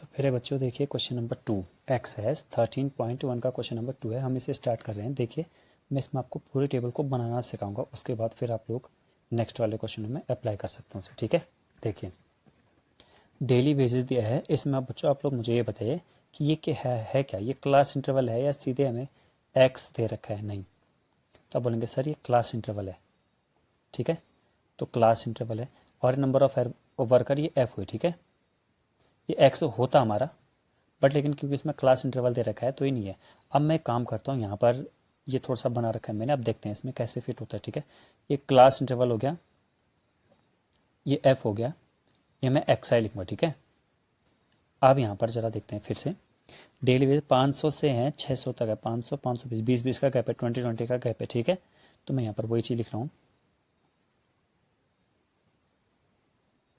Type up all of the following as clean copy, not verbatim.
मेरे बच्चों देखिए क्वेश्चन नंबर 2 एक्सरसाइज 13.1 का क्वेश्चन नंबर 2 है। हम इसे स्टार्ट कर रहे हैं। देखिए मैं इसमें आपको पूरे टेबल को बनाना सिखाऊंगा, उसके बाद फिर आप लोग नेक्स्ट वाले क्वेश्चन में अप्लाई कर सकते हो उसे। ठीक है, देखिए डेली बेसिस दिया है। इसमें आप बच्चों आप लोग मुझे ये बताइए कि ये क्या है क्या ये क्लास इंटरवल है या सीधे हमें एक्स दे रखा है। नहीं, तो आप बोलेंगे सर ये क्लास इंटरवल है। ठीक है, तो क्लास इंटरवल है और नंबर ऑफ वर्कर ये एफ हुए। ठीक है, ये एक्स होता हमारा, बट लेकिन क्योंकि इसमें क्लास इंटरवल दे रखा है तो ये नहीं है। अब मैं काम करता हूँ, यहाँ पर ये थोड़ा सा बना रखा है मैंने, अब देखते हैं इसमें कैसे फिट होता है। ठीक है, ये क्लास इंटरवल हो गया, ये एफ हो गया, ये मैं एक्स आई लिखूंगा। ठीक है, अब यहाँ पर जरा देखते हैं फिर से। डेली वेज 500 से हैं 600 तक है, 500 520 20 20 का गैप है, 20 20 का गैप है। ठीक है, तो मैं यहाँ पर वही चीज़ लिख रहा हूँ,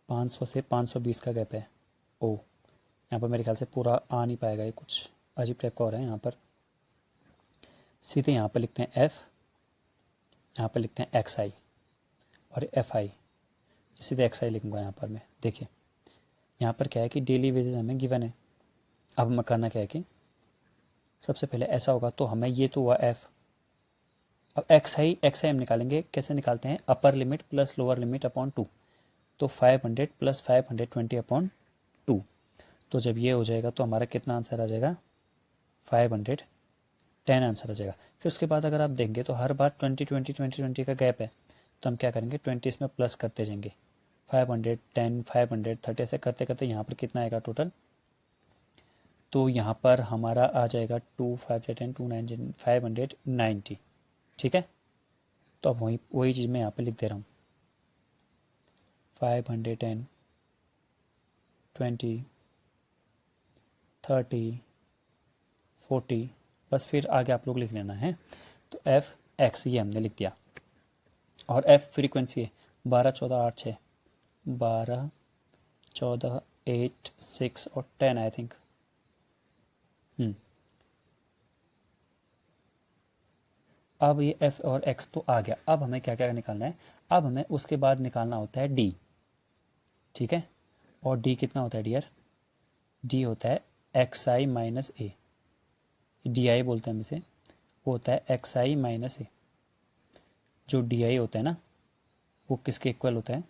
500 से 520 का गैप है। ओ, यहाँ पर मेरे ख्याल से पूरा आ नहीं पाएगा, ये कुछ अजीब टाइप का हो रहा है। यहाँ पर सीधे यहाँ पर लिखते हैं एफ, यहाँ पर लिखते हैं एक्स आई और एफ आई, सीधे एक्स आई लिखूंगा यहाँ पर मैं। देखिए यहाँ पर क्या है कि डेली वेजेस हमें गिवन है। अब हमें करना क्या है कि सबसे पहले ऐसा होगा तो हमें ये तो हुआ एफ। अब एक्स आई हम निकालेंगे, कैसे निकालते हैं, upper limit plus lower limit upon 2। तो 500 प्लस 520 अपॉन 2, तो जब ये हो जाएगा तो हमारा कितना आंसर आ जाएगा, 510 आंसर आ जाएगा। फिर उसके बाद अगर आप देंगे तो हर बार 20 का गैप है, तो हम क्या करेंगे 20 इसमें प्लस करते जाएंगे, 510 530 ऐसे करते करते यहाँ पर कितना आएगा टोटल, तो यहाँ पर हमारा आ जाएगा 2 5 10 2 9 590। ठीक है, तो अब वही चीज़ मैं यहाँ पे लिख दे रहा हूँ, 510 20 30 40, बस फिर आगे आप लोग लिख लेना है। तो एफ एक्स ये हमने लिख दिया, और एफ फ्रीक्वेंसी है 12 14 8 6, 12 14 8 6 और 10 आई थिंक। अब ये एफ और एक्स तो आ गया। अब हमें क्या क्या निकालना है, अब हमें उसके बाद निकालना होता है डी। ठीक है, और डी कितना होता है डियर, डी होता है x I minus A, D I बोलते हैं हम इसे, वो होता है एक्स आई माइनस ए। जो डी आई होता है ना, वो किसके इक्वल होता है,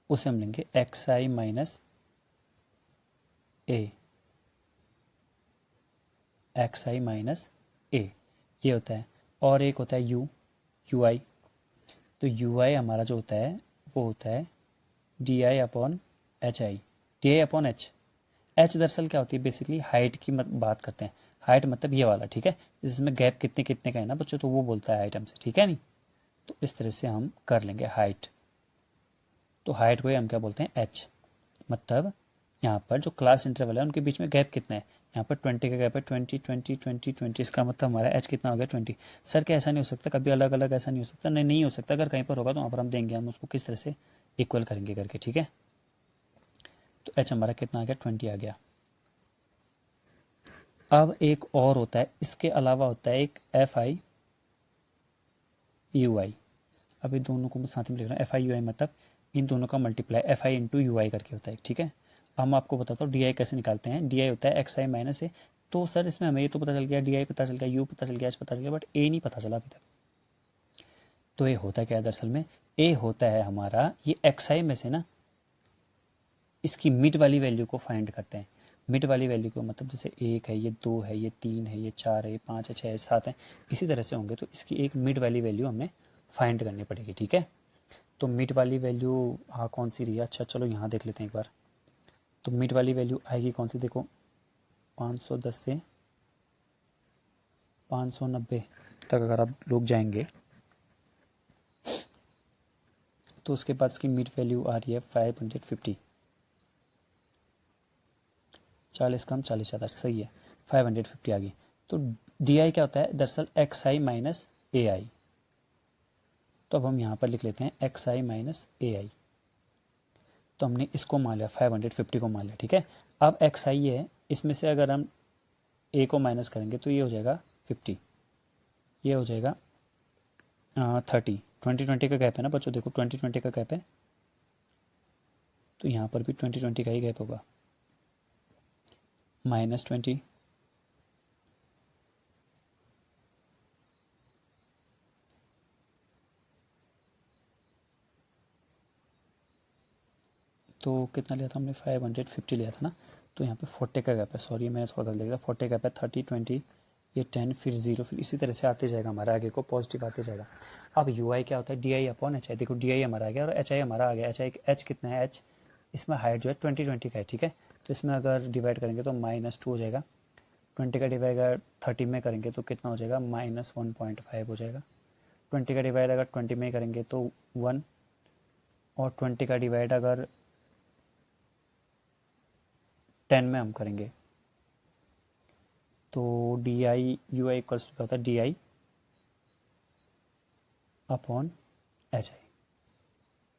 उसे हम लेंगे एक्स आई माइनस ए, एक्स आई माइनस ए ये होता है। और एक होता है यू, यू आई, तो यू आई हमारा जो होता है वो होता है D I upon H I, D I upon H. H दरअसल क्या होती है, बेसिकली हाइट की बात करते हैं। हाइट मतलब ये वाला। ठीक है, जिसमें गैप कितने कितने का है ना बच्चों, तो वो बोलता है हाइट हमसे। ठीक है नहीं, तो इस तरह से हम कर लेंगे हाइट। तो हाइट को हम क्या बोलते हैं, एच। मतलब यहाँ पर जो क्लास इंटरवल है उनके बीच में गैप कितना है, यहाँ पर 20 का गैप है, 20 20 20 20, इसका मतलब हमारा एच कितना हो गया 20। सर क्या ऐसा नहीं हो सकता, कभी अलग अलग ऐसा नहीं हो सकता, नहीं नहीं हो सकता। अगर कहीं पर होगा तो वहाँ पर हम देंगे, हम उसको किस तरह से इक्वल करेंगे करके। ठीक है, तो एच हमारा कितना आ गया 20 आ गया। अब एक और होता है, इसके अलावा होता है एक एफ आई यू आई। अभी दोनों को मैं साथ में लिख रहा हूँ, एफ आई यू आई मतलब इन दोनों का multiply F I into U I करके होता है। ठीक है, हम आपको बताता हूँ डी आई कैसे निकालते हैं। डी आई होता है एक्स आई माइनस ए। तो सर इसमें हमें ये तो पता चल गया, डी आई पता चल गया, यू पता चल गया, एच पता चल गया, बट ए नहीं पता चला अभी तक। तो ये होता क्या है दरअसल में, ए होता है हमारा ये एक्स आई में से ना इसकी मिड वाली वैल्यू को फाइंड करते हैं। मिड वाली वैल्यू को मतलब जैसे 1 है, ये 2 है, ये 3 है, ये 4 है, ये 5 है, 6 है, 7 है, इसी तरह से होंगे। तो इसकी एक मिड वाली वैल्यू हमें फाइंड करनी पड़ेगी। ठीक है, तो मिड वाली वैल्यू हाँ कौन सी रही है, अच्छा चलो यहाँ देख लेते हैं एक बार। तो मिड वाली वैल्यू आएगी कौन सी, देखो 510 से 590 तक अगर आप लोग जाएंगे तो उसके बाद इसकी मिड वैल्यू आ रही है 550, 40 कम 40 ज़्यादा, सही है, 550 आ गई। तो डी आई क्या होता है दरअसल एक्स आई माइनस ए आई। तो अब हम यहाँ पर लिख लेते हैं एक्स आई माइनस ए आई। तो हमने इसको मान लिया, 550 को मान लिया। ठीक है, अब एक्स आई है, इसमें से अगर हम ए को माइनस करेंगे तो ये हो जाएगा 50, ये हो जाएगा 30। 20 20 का गैप है ना बच्चों, देखो 20 20 का गैप है, तो यहाँ पर भी 20 का ही गैप होगा, -20, तो कितना लिया था हमने, 550 लिया था ना, तो यहाँ पे 40 का गैप है, सॉरी मैंने थोड़ा गलत लिखा, 40 का गैप है, 30, 20, ये 10, फिर 0, फिर इसी तरह से आते जाएगा, हमारा आगे को पॉजिटिव आते जाएगा। अब यू आई क्या होता है, D I upon H I, देखो डी आई हमारा आ गया और एच आई हमारा आ गया, एच कितना है, एच इसमें हाइट जो है 20 का है, ठीक है, तो इसमें अगर डिवाइड करेंगे तो -2 हो जाएगा, 20 का डिवाइड 30 में करेंगे तो कितना हो जाएगा, -1.5 हो जाएगा, 20 का डिवाइड अगर 20 में करेंगे तो 1, और 20 का डिवाइड अगर 10 में हम करेंगे तो D I U I equals क्या होता है, D I upon H I,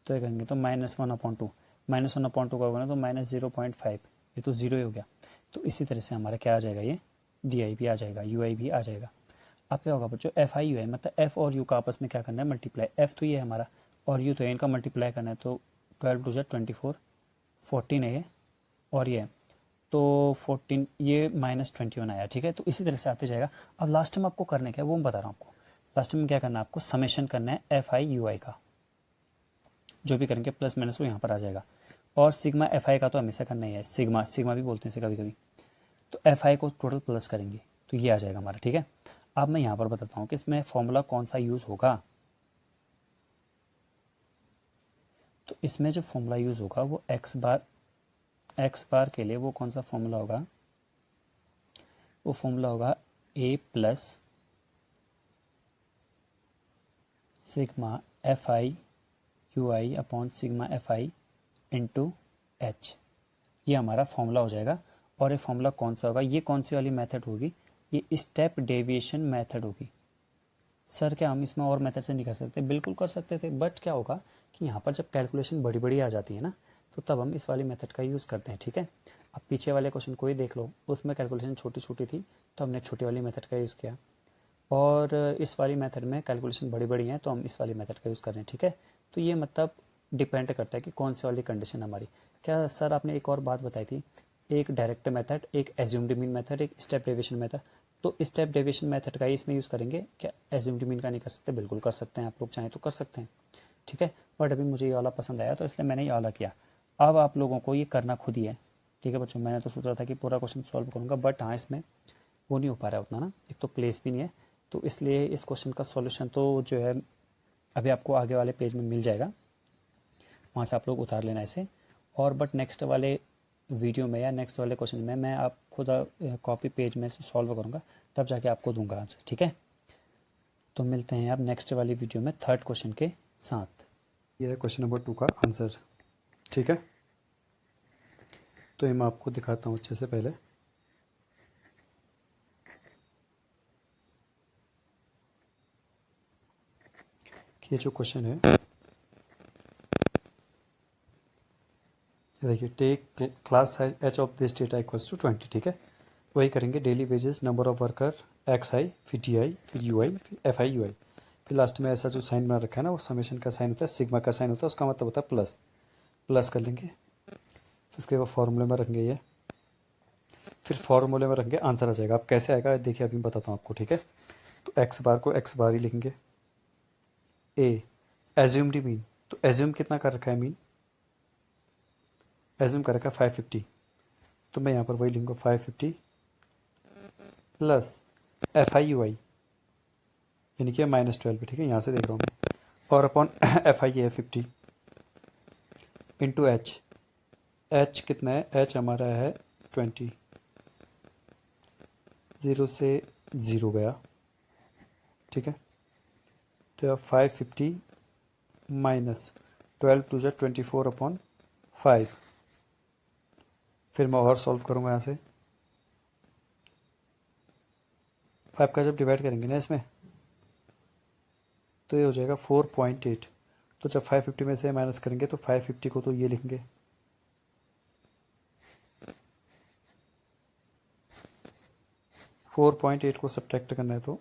तो ये करेंगे तो -1/2, -1/2 का होगा ना तो -0.5, ये तो 0 ही हो गया, तो इसी तरह से हमारा क्या आ जाएगा, ये डी आई भी आ जाएगा, यू आई भी आ जाएगा। अब क्या होगा बच्चों, एफ आई यू आई, मतलब एफ और यू का आपस में क्या करना है, मल्टीप्लाई, एफ तो ये है हमारा और यू तो है, इनका मल्टीप्लाई करना है, तो 12 2 24, 14 है ये, और ये तो 14, ये -21 आया, ठीक है, तो इसी तरह से आते जाएगा। अब लास्ट में आपको करने क्या है वो मैं बता रहा हूँ आपको, लास्ट में क्या करना है आपको, समेशन करना है एफ आई यू आई का, जो भी करेंगे प्लस माइनस वो यहाँ पर आ जाएगा, और सिग्मा एफ आई का तो हमेशा करना ही है, सिग्मा सिग्मा भी बोलते हैं इसे कभी कभी, तो एफ आई को टोटल प्लस करेंगे तो ये आ जाएगा हमारा, ठीक है। अब मैं यहाँ पर बताता हूँ कि इसमें फॉर्मूला कौन सा यूज़ होगा, तो इसमें जो फॉर्मूला यूज़ होगा वो एक्स बार के लिए वो कौन सा फॉर्मूला होगा, वो फॉर्मूला होगा A plus sigma F I U I upon sigma F I into H, ये हमारा फॉर्मूला हो जाएगा। और ये फॉर्मूला कौन सा होगा, ये कौन सी वाली मेथड होगी, ये स्टेप डेविएशन मेथड होगी। सर क्या हम इसमें और मेथड से नहीं कर सकते, बिल्कुल कर सकते थे, बट क्या होगा कि यहाँ पर जब कैलकुलेशन बड़ी बड़ी आ जाती है ना, तो तब हम इस वाली मेथड का यूज़ करते हैं, ठीक है। अब पीछे वाले क्वेश्चन को ही देख लो, उसमें कैलकुलेशन छोटी छोटी थी तो हमने छोटी वाली मेथड का यूज़ किया, और इस वाली मेथड में कैलकुलेशन बड़ी बड़ी हैं तो हम इस वाली मेथड का यूज़ कर रहे हैं, ठीक है। तो ये मतलब डिपेंड करता है कि कौन सी वाली कंडीशन हमारी। क्या सर आपने एक और बात बताई थी, एक डायरेक्ट मेथड, एक एज्यूम्ड मीन मेथड, एक स्टेप डेविएशन मेथड, तो स्टेप डेविएशन मेथड का ही इसमें यूज़ करेंगे, क्या एज्यूम्ड मीन का नहीं कर सकते, बिल्कुल कर सकते हैं, आप लोग चाहें तो कर सकते हैं, ठीक है। बट अभी मुझे ये वाला पसंद आया तो इसलिए मैंने ये वाला किया। अब आप लोगों को ये करना खुद ही है, ठीक है बच्चों, मैंने तो सोच रहा था कि पूरा क्वेश्चन सॉल्व करूँगा, बट हाँ इसमें वो नहीं हो पा रहा है उतना ना, एक तो प्लेस भी नहीं है, तो इसलिए इस क्वेश्चन का सॉल्यूशन तो जो है अभी आपको आगे वाले पेज में मिल जाएगा, वहाँ से आप लोग उतार लेना इसे, और बट नेक्स्ट वाले वीडियो में या नेक्स्ट वाले क्वेश्चन में मैं आप खुद कॉपी पेज में से सॉल्व करूँगा, तब जाके आपको दूंगा आंसर, ठीक है। तो मिलते हैं आप नेक्स्ट वाली वीडियो में थर्ड क्वेश्चन के साथ। यह है क्वेश्चन नंबर 2 का आंसर, ठीक है। तो ये मैं आपको दिखाता हूँ अच्छे से पहले, कि ये जो क्वेश्चन है, देखिए, take class size H of this data equals to 20, ठीक है। वही करेंगे, daily wages, number of worker X I, फिर टी आई, फिर यू आई, फिर एफ आई यू आई, फिर लास्ट में ऐसा जो साइन बना रखा है ना, वो समेशन का साइन होता है, सिग्मा का साइन होता है, उसका मतलब होता है प्लस, प्लस कर लेंगे, फिर उसके बाद फॉर्मूले में रखेंगे ये, फिर फॉर्मूले में रखेंगे, आंसर आ जाएगा। अब कैसे आएगा देखिए, अभी बताता हूँ आपको, ठीक है। तो एक्स बार को एक्स बार ही लिखेंगे, ए एज्यूम्ड मीन, तो एज्यूम कितना कर रखा है, मीन एज्यूम कर रखा है 550, तो मैं यहाँ पर वही लिखूँगा 550 प्लस एफ आई यू आई, यानी कि -12, ठीक है, यहाँ से देख रहा हूँ मैं, और अपॉन एफ आई है 50 इंटू एच, एच कितना है, एच हमारा है 20, 0 से 0 गया, ठीक है। तो 550 माइनस 12 टू जा 24 अपॉन 5, फिर मैं और सॉल्व करूँगा यहाँ से, 5 का जब डिवाइड करेंगे ना इसमें, तो ये हो जाएगा 4.8, तो जब 550 में से माइनस करेंगे तो 550 को तो ये लिखेंगे, फोर पॉइंट एट को सब्ट्रैक्ट करना है तो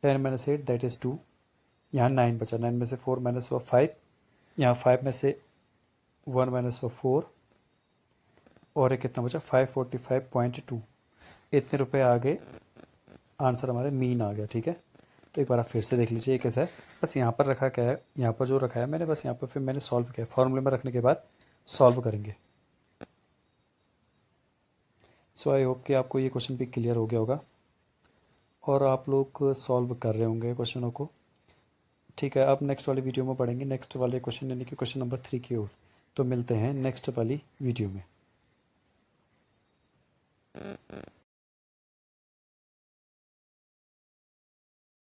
10 - 8 दैट इज 2, यहाँ 9 बचा, 9 में से 4 माइनस हुआ 5, यहाँ 5 में से 1 माइनस हुआ 4, और ये कितना बचा 545.2। इतने रुपए आ गए, आंसर हमारे मीन आ गया। ठीक है, तो एक बार आप फिर से देख लीजिए ये कैसा है। बस यहाँ पर रखा क्या है, यहाँ पर जो रखा है मैंने, बस यहाँ पर फिर मैंने सॉल्व किया, फॉर्मूले में रखने के बाद सॉल्व करेंगे। सो आई होप कि आपको ये क्वेश्चन भी क्लियर हो गया होगा और आप लोग सॉल्व कर रहे होंगे क्वेश्चनों को। ठीक है, अब नेक्स्ट वाली वीडियो में पढ़ेंगे नेक्स्ट वाले क्वेश्चन, यानी कि क्वेश्चन नंबर 3 की ओर। तो मिलते हैं नेक्स्ट वाली वीडियो में।